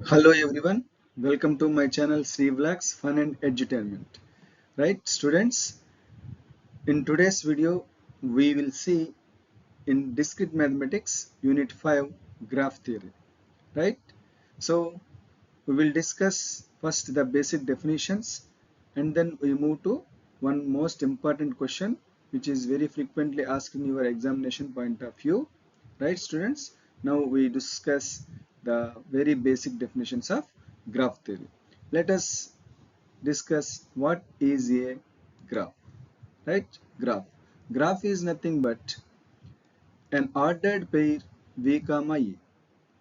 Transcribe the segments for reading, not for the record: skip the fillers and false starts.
Hello everyone, welcome to my channel Sri Vlogs Fun and Edutainment. Right students, in today's video we will see in Discrete Mathematics Unit 5 Graph Theory. Right? So we will discuss first the basic definitions and then we move to one most important question which is very frequently asked in your examination point of view. Right students? Now we discuss the very basic definitions of graph theory. Let us discuss what is a graph. Right? Graph. Graph is nothing but an ordered pair v comma e.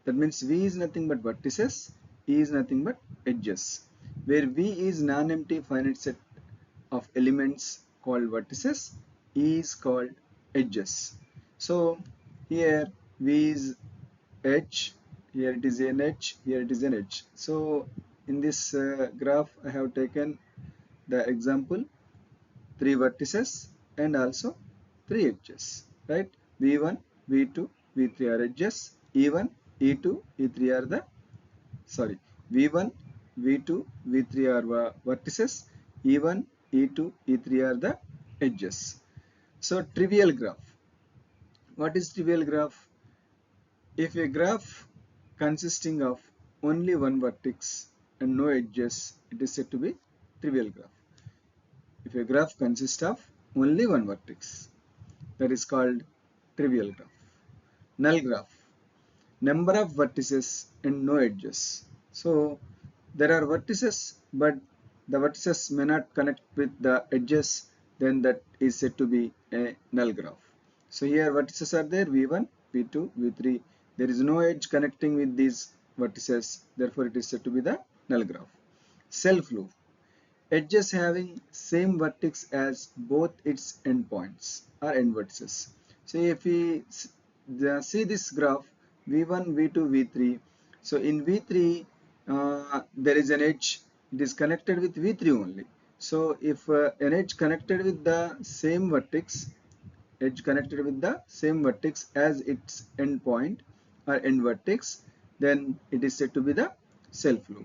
That means V is nothing but vertices, E is nothing but edges. Where V is non-empty finite set of elements called vertices, E is called edges. So here V is edge, here it is an edge, here it is an edge. So in this graph I have taken the example 3 vertices and also 3 edges, right? V1, V2, V3 are edges, E1, E2, E3 are the V1, V2, V3 are vertices, E1, E2, E3 are the edges. So trivial graph. What is trivial graph? If a graph consisting of only one vertex and no edges, it is said to be trivial graph. If a graph consists of only one vertex, that is called trivial graph. Null graph. Number of vertices and no edges. So there are vertices but the vertices may not connect with the edges, then that is said to be a null graph. So here vertices are there v1, v2, v3. There is no edge connecting with these vertices, therefore it is said to be the null graph. Self loop. Edges having same vertex as both its endpoints or end vertices. So if we see this graph v1, v2, v3. So in v3 there is an edge, it is connected with v3 only. So if an edge connected with the same vertex, as its endpoint or end vertex, then it is said to be the self loop.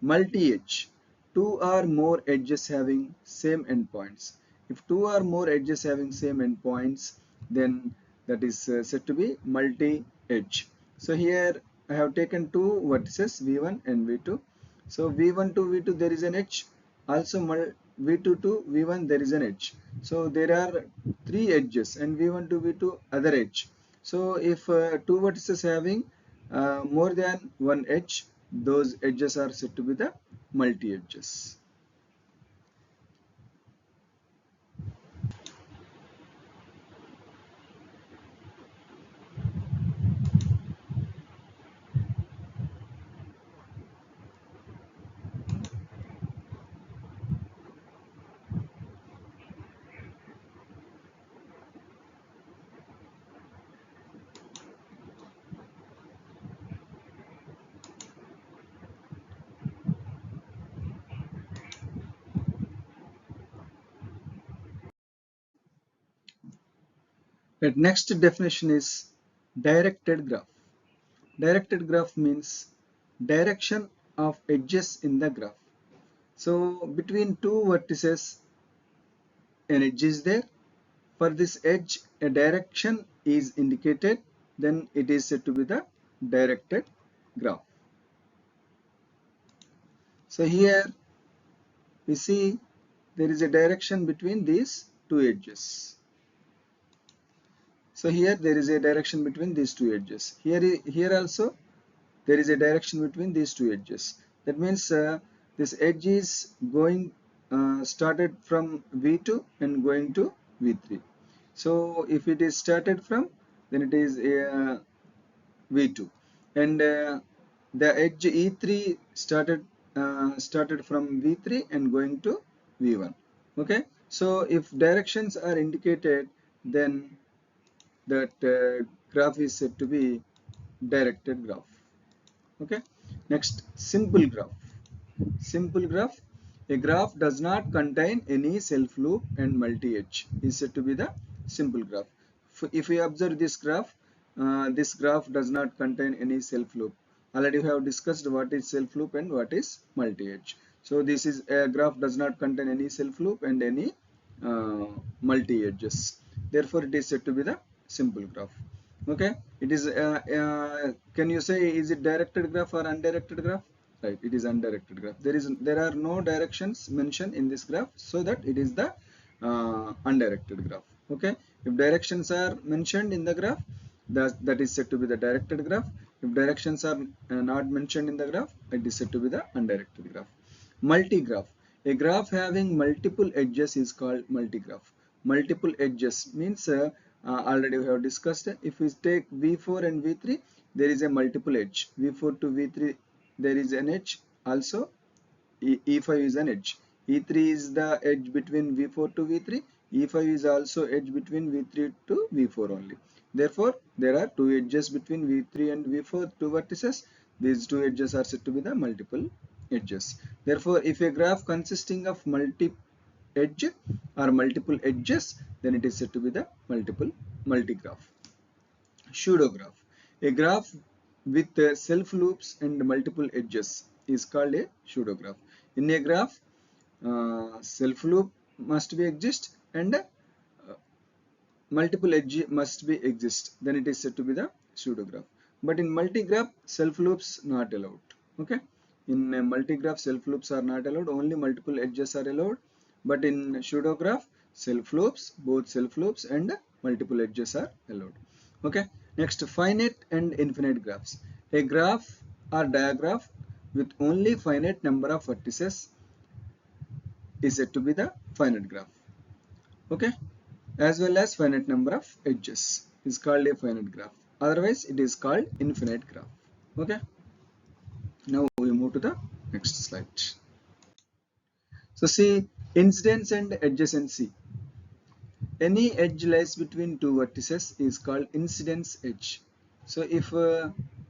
Multi-edge. Two or more edges having same endpoints. If two or more edges having same endpoints, then that is said to be multi-edge. So here I have taken two vertices v1 and v2. So v1 to v2 there is an edge. Also v2 to v1 there is an edge. So there are three edges and v1 to v2 other edge. So if two vertices having more than one edge, those edges are said to be the multi-edges. The next definition is directed graph. Directed graph means direction of edges in the graph. So between two vertices, an edge is there. For this edge, a direction is indicated, then it is said to be the directed graph. So here we see there is a direction between these two edges. So here there is a direction between these two edges. Here also there is a direction between these two edges. That means this edge is going started from V2 and going to V3. So if it is started from, then it is V2, and the edge E3 started from V3 and going to V1. Okay, so if directions are indicated, then that graph is said to be directed graph. Okay, next, simple graph. Simple graph. A graph does not contain any self loop and multi-edge is said to be the simple graph. If we observe this graph does not contain any self loop. already we have discussed what is self loop and what is multi-edge. So this is a graph does not contain any self loop and any multi-edges. Therefore, it is said to be the simple graph. Okay, it is. Can you say is it directed graph or undirected graph? Right, it is undirected graph. There are no directions mentioned in this graph, so that it is the undirected graph. Okay, if directions are mentioned in the graph, that is said to be the directed graph. If directions are not mentioned in the graph, it is said to be the undirected graph. Multigraph. A graph having multiple edges is called multigraph. Multiple edges means already we have discussed. If we take V4 and V3, there is a multiple edge. V4 to V3, there is an edge. Also, E5 is an edge. E3 is the edge between V4 to V3. E5 is also edge between V3 to V4 only. Therefore, there are two edges between V3 and V4, two vertices. These two edges are said to be the multiple edges. Therefore, if a graph consisting of multi-edge or multiple edges, then it is said to be the multigraph. Pseudograph. A graph with self loops and multiple edges is called a pseudograph. In a graph, self loop must be exist and multiple edge must be exist. Then it is said to be the pseudograph. But in multigraph, self loops not allowed. Okay. In a multigraph, self loops are not allowed. Only multiple edges are allowed. But in pseudograph, self loops, both self loops and multiple edges are allowed. Okay. Next, finite and infinite graphs. A graph or diagram with only finite number of vertices is said to be the finite graph. Okay, as well as finite number of edges is called a finite graph. Otherwise, it is called infinite graph. Okay. Now we move to the next slide. So see, incidence and adjacency. Any edge lies between two vertices is called incidence edge. So if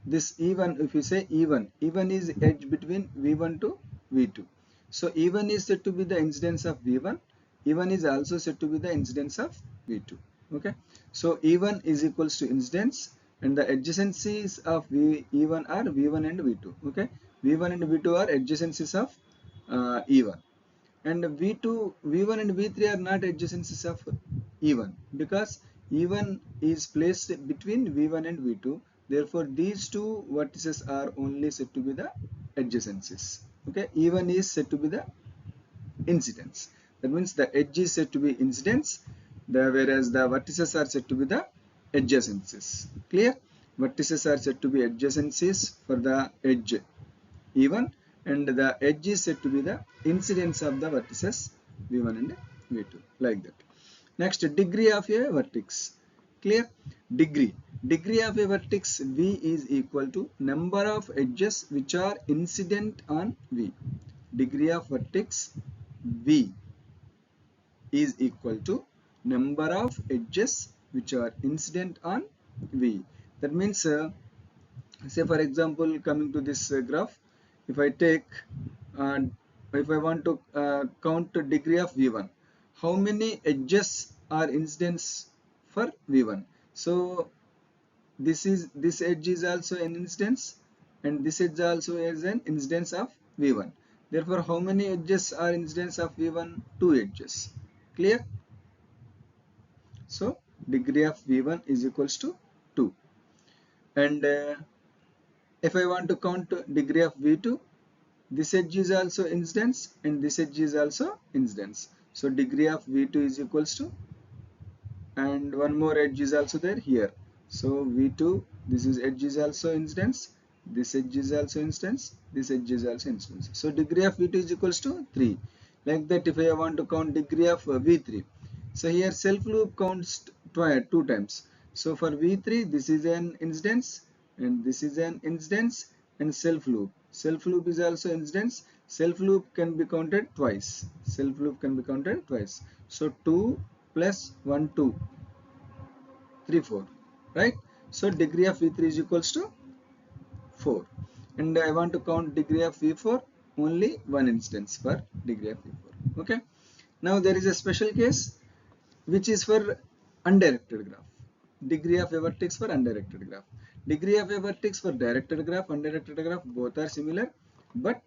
this E1, if you say E1, E1 is edge between V1 to V2. So E1 is said to be the incidence of V1. E1 is also said to be the incidence of V2. Okay. So E1 is equals to incidence and the adjacencies of E1 are V1 and V2. Okay. V1 and V2 are adjacencies of E1. And V1 and V3 are not adjacencies of E1 because E1 is placed between V1 and V2. Therefore, these two vertices are only said to be the adjacencies. Okay, E1 is said to be the incidence. That means the edge is said to be incidence, whereas the vertices are said to be the adjacencies. Clear? Vertices are said to be adjacencies for the edge E1 and the edge is said to be the incidence of the vertices V1 and V2, like that. Next, degree of a vertex. Clear? Degree of a vertex V is equal to number of edges which are incident on V. Degree of vertex V is equal to number of edges which are incident on V. That means, say for example, coming to this graph, if I take, if I want to count the degree of V1, how many edges are incidents for V1? So this edge is also an instance and this edge also is an instance of V1. Therefore, how many edges are incidents of V1? 2 edges. Clear? So degree of V1 is equals to 2. And if I want to count degree of V2, this edge is also incidence and this edge is also incidence. So degree of V2 is equals to, and one more edge is also there here. So V2, this is edge is also incidence, this edge is also instance, this edge is also instance. So degree of V2 is equals to 3. Like that, if I want to count degree of V3, so here self loop counts two times. So for V3, this is an instance and this is an instance and self loop. Self loop is also instance. Self loop can be counted twice. Self loop can be counted twice. So 2 plus 1, 2, 3, 4, right? So degree of V3 is equals to 4. And I want to count degree of V4, only one instance for degree of V4. Okay. Now there is a special case which is for undirected graph. Degree of a vertex for undirected graph. Degree of a vertex for directed graph, undirected graph, both are similar, but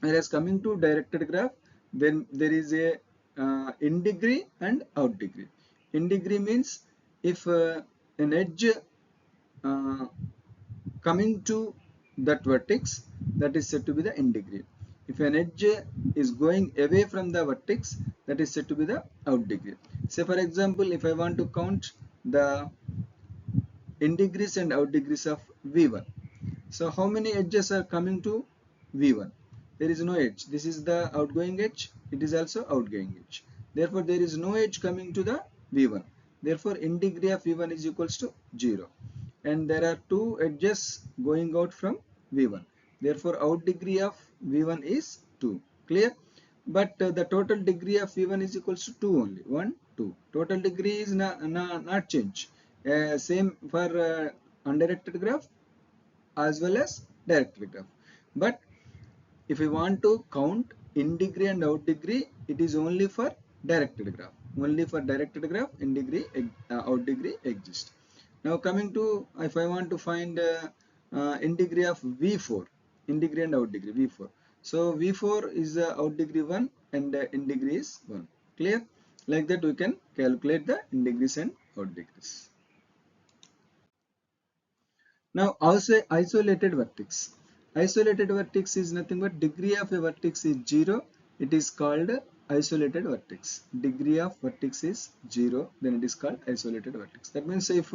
whereas coming to directed graph, then there is a in degree and out degree. In degree means if an edge uh, coming to that vertex, that is said to be the in degree. If an edge is going away from the vertex, that is said to be the out degree. Say for example, if I want to count the in degrees and out degrees of V1. So how many edges are coming to V1? There is no edge. This is the outgoing edge. It is also outgoing edge. Therefore, there is no edge coming to the V1. Therefore, in degree of V1 is equals to 0. And there are two edges going out from V1. Therefore, out degree of V1 is 2. Clear? But the total degree of V1 is equals to 2 only. 1, 2. Total degree is not change. Same for undirected graph as well as directed graph. But if we want to count in degree and out degree, it is only for directed graph. Only for directed graph, in degree, out degree exists. Now coming to, if I want to find in degree of V4, in degree and out degree, V4. So V4 is out degree 1 and in degree is 1. Clear? Like that we can calculate the in degrees and out degrees. Now also isolated vertex. Isolated vertex is nothing but degree of a vertex is 0. It is called isolated vertex. Degree of vertex is 0. Then it is called isolated vertex. That means if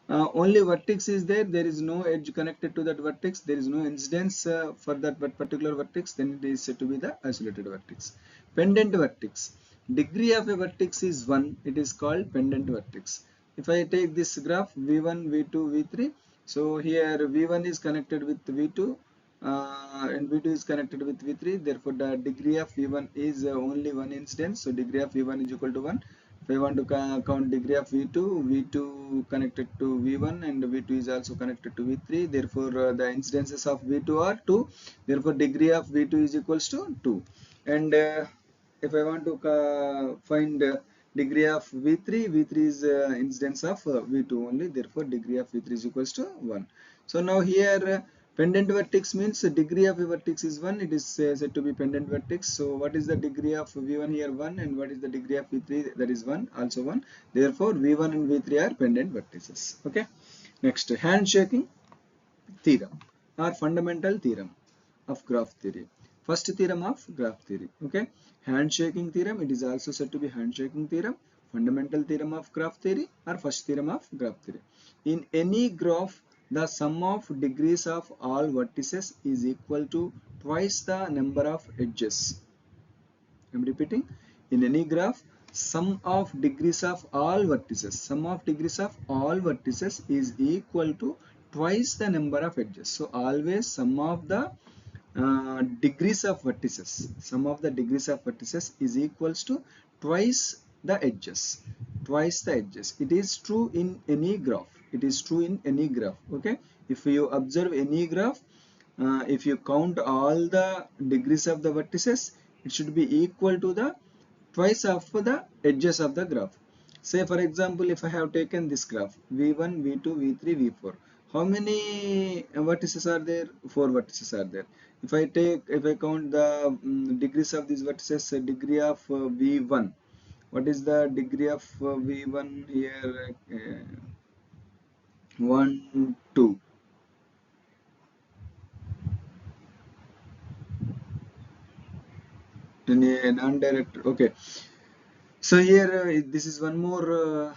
only vertex is there, there is no edge connected to that vertex, there is no incidence for that particular vertex, then it is said to be the isolated vertex. Pendant vertex. Degree of a vertex is 1. It is called pendant vertex. If I take this graph V1, V2, V3, so here V1 is connected with V2 and V2 is connected with V3. Therefore, the degree of V1 is only one instance. So, degree of V1 is equal to 1. If I want to count degree of V2, V2 connected to V1 and V2 is also connected to V3. Therefore, the incidences of V2 are 2. Therefore, degree of V2 is equals to 2. And if I want to find degree of V3, V3 is incidence of V2 only. Therefore, degree of V3 is equals to 1. So now here pendant vertex means degree of a vertex is 1. It is said to be pendant vertex. So what is the degree of V1 here? 1. And what is the degree of V3? That is 1. Also 1. Therefore, V1 and V3 are pendant vertices. Okay. Next, handshaking theorem or fundamental theorem of graph theory. First theorem of graph theory. Okay. Handshaking theorem. It is also said to be handshaking theorem, fundamental theorem of graph theory, or first theorem of graph theory. In any graph, the sum of degrees of all vertices is equal to twice the number of edges. I am repeating. In any graph, sum of degrees of all vertices is equal to twice the number of edges. So always sum of the degrees of vertices is equals to twice the edges. It is true in any graph. Okay. If you observe any graph, if you count all the degrees of the vertices, it should be equal to the twice of the edges of the graph. Say for example, if I have taken this graph V1, V2, V3, V4, how many vertices are there? 4 vertices are there. If I count the degrees of these vertices, degree of V1, what is the degree of V1 here? 1, 2. In a non-direct, okay. So here this is one more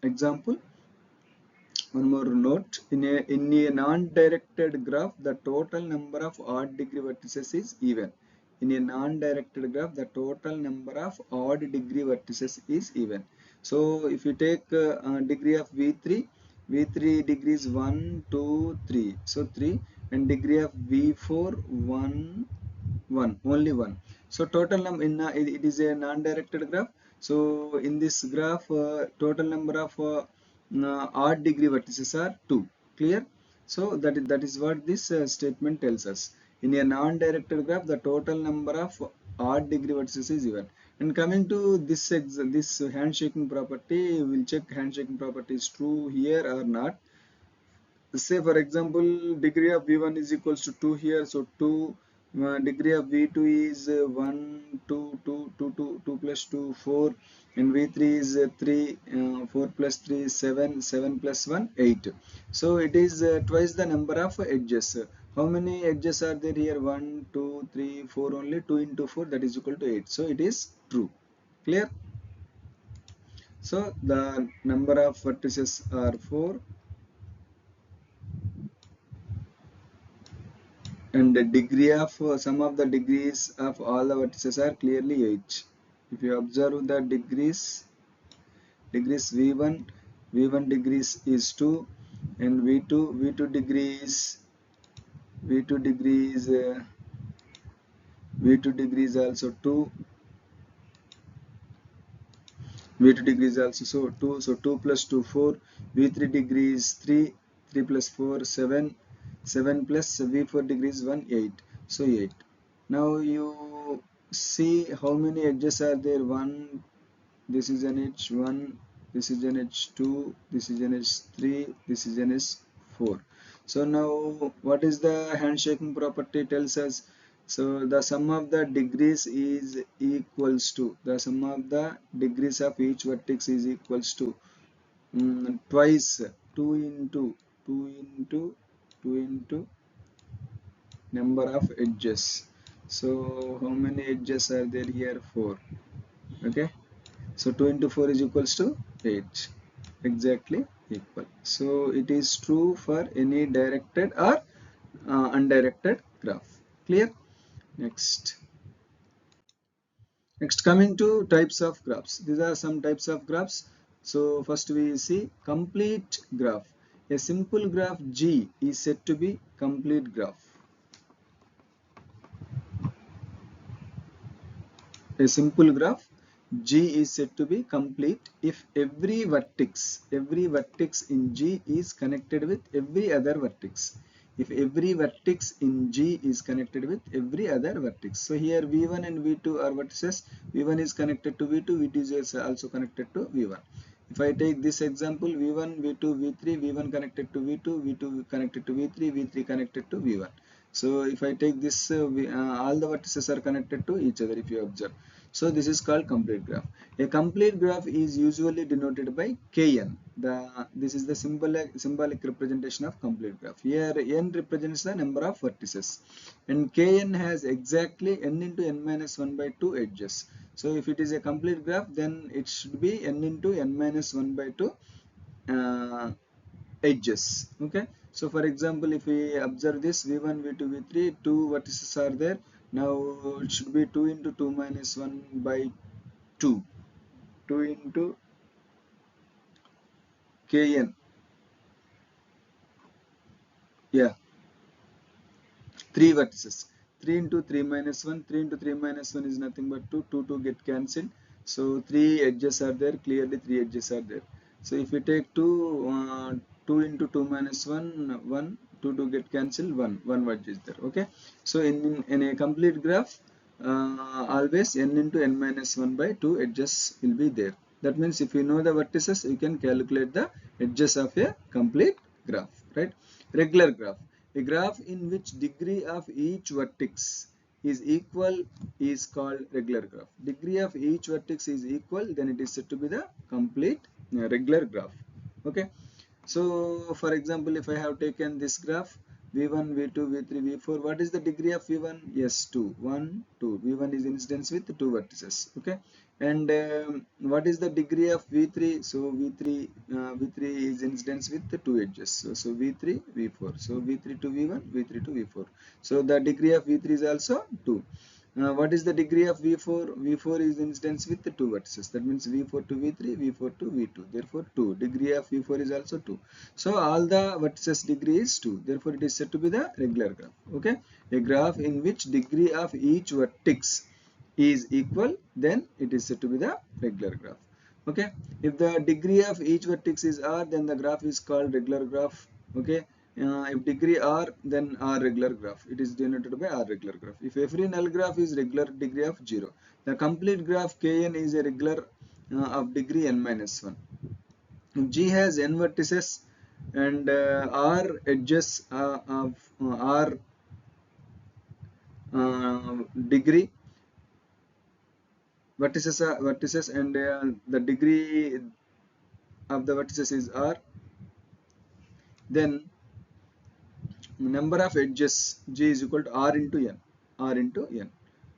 example. One more note. In a non-directed graph, the total number of odd degree vertices is even. In a non-directed graph, the total number of odd degree vertices is even. So if you take degree of V3, V3 degrees 1, 2, 3. So 3, and degree of V4 1, 1, only 1. So total number in it is a non-directed graph. So in this graph, total number of odd degree vertices are 2. Clear? So that is what this statement tells us. In a non-directed graph, the total number of odd degree vertices is even. And coming to this handshaking property, we'll check handshaking property is true here or not. Say for example, degree of v1 is equals to 2 here, so 2 degree of v2 is 1 2 2 2 2 2 plus 2 4, and v3 is 3 4 plus 3 is 7 7 plus 1 8. So it is twice the number of edges. How many edges are there here? 1 2 3 4, only 2 into 4, that is equal to 8. So it is true. Clear? So the number of vertices are 4, and the degree of sum of the degrees of all the vertices are clearly 8. If you observe the degrees v1 degrees is 2, and v2 degrees v2 degrees also 2, v2 degrees also so 2, so 2 plus 2 4, v3 degrees 3, 3 plus 4 7, 7 plus v4 degrees 1 8, so 8. Now you see how many edges are there. 1, this is an edge 1, this is an edge 2, this is an edge 3, this is an edge 4. So now what is the handshaking property tells us? So the sum of the degrees is equals to, the sum of the degrees of each vertex is equals to twice 2 into 2 into 2 into number of edges. So how many edges are there here? 4. Okay, so 2 into 4 is equals to 8, exactly equal. So it is true for any directed or undirected graph. Clear? Next coming to types of graphs. These are some types of graphs. So first we see complete graph. A simple graph G is said to be complete graph. A simple graph G is said to be complete if every vertex in G is connected with every other vertex. If every vertex in G is connected with every other vertex. So here V1 and V2 are vertices. V1 is connected to V2, V2 is also connected to V1. If I take this example, V1, V2, V3, V1 connected to V2, V2 connected to V3, V3 connected to V1. So if I take this, all the vertices are connected to each other if you observe. So this is called complete graph. A complete graph is usually denoted by Kn. This is the symbolic representation of complete graph. Here n represents the number of vertices, and Kn has exactly n into n minus 1 by 2 edges. So if it is a complete graph, then it should be n into n minus 1 by 2 edges. Okay, so for example, if we observe this v1 v2 v3, 2 vertices are there. Now it should be 2 into 2 minus 1 by 2, 2 into Kn, yeah, 3 vertices. 3 into 3 minus 1, 3 into 3 minus 1 is nothing but 2, 2 to get cancelled. So 3 edges are there, clearly 3 edges are there. So if we take 2, 2 into 2 minus 1, 1, 2 to get cancelled, 1 edge is there. Okay, so in a complete graph, always n into n minus 1 by 2 edges will be there. That means if you know the vertices, you can calculate the edges of a complete graph, right? Regular graph. A graph in which degree of each vertex is equal is called regular graph. Degree of each vertex is equal, then it is said to be the complete regular graph. Okay. So for example, if I have taken this graph v1, v2, v3, v4, what is the degree of v1? Yes, 2. 1, 2. v1 is incidence with 2 vertices. Okay. And what is the degree of v3? So v3 is incidence with the 2 edges. So v3, v4. So v3 to v1, v3 to v4. So the degree of v3 is also 2. What is the degree of v4? v4 is incidence with the 2 vertices. That means v4 to v3, v4 to v2. Therefore 2. Degree of v4 is also 2. So all the vertices degree is 2. Therefore it is said to be the regular graph. Okay. A graph in which degree of each vertex is equal, then it is said to be the regular graph. Okay. If the degree of each vertex is r, then the graph is called regular graph. Okay. If degree R, then R regular graph. It is denoted by R regular graph. If every null graph is regular, degree of 0. The complete graph Kn is a regular of degree n minus 1. If G has n vertices and R edges of R degree vertices and the degree of the vertices is R, then number of edges G is equal to R into n.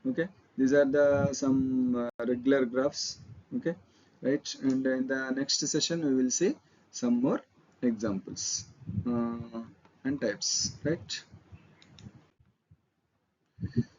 Okay, these are the some regular graphs. Okay, right, and in the next session we will see some more examples and types, right?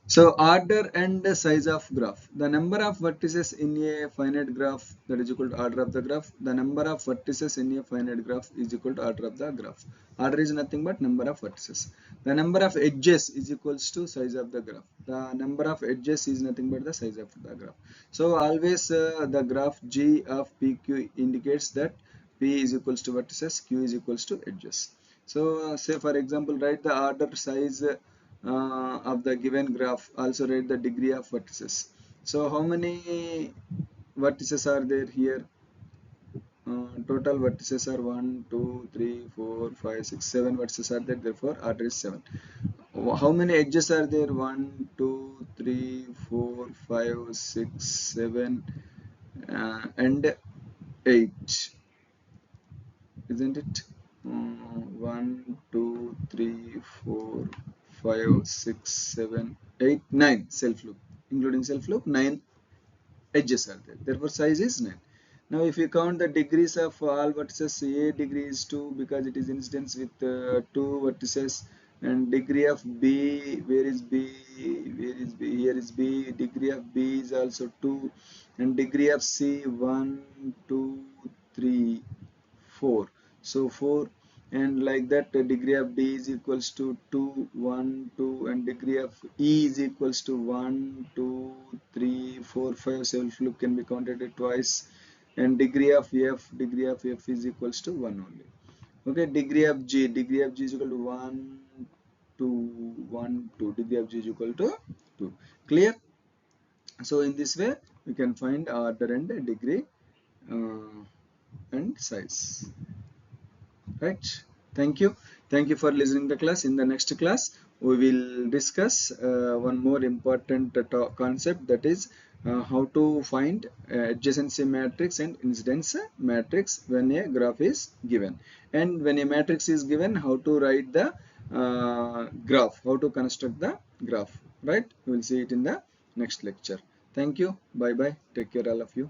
So order and size of graph. The number of vertices in a finite graph, that is equal to order of the graph. The number of vertices in a finite graph is equal to order of the graph. Order is nothing but number of vertices. The number of edges is equals to size of the graph. The number of edges is nothing but the size of the graph. So always the graph G of PQ indicates that P is equals to vertices, Q is equals to edges. So say for example, write the order size of the given graph. Also write the degree of vertices. So how many vertices are there here? Total vertices are 1, 2, 3, 4, 5, 6, 7 vertices are there. Therefore, order is 7. How many edges are there? 1, 2, 3, 4, 5, 6, 7, and 8. Isn't it? 1, 2, 3, 4, 5, 6, 7, 8, 9 self loop, including self loop, 9 edges are there. Therefore, size is 9. Now, if you count the degrees of all vertices, A degree is 2 because it is instance with 2 vertices, and degree of B, where is B? Where is B? Here is B. Degree of B is also 2, and degree of C 1, 2, 3, 4. So 4, and like that degree of D is equals to 2, 1, 2, and degree of E is equals to 1, 2, 3, 4, 5. Self loop can be counted twice, and degree of F is equals to 1 only. Okay, degree of G is equal to 1, 2, 1, 2. Degree of G is equal to 2. Clear? So in this way we can find order and degree and size. Right, thank you for listening the class. In the next class we will discuss one more important concept, that is how to find adjacency matrix and incidence matrix when a graph is given, and when a matrix is given, how to write the graph, how to construct the graph. Right, we will see it in the next lecture. Thank you, bye bye, take care all of you.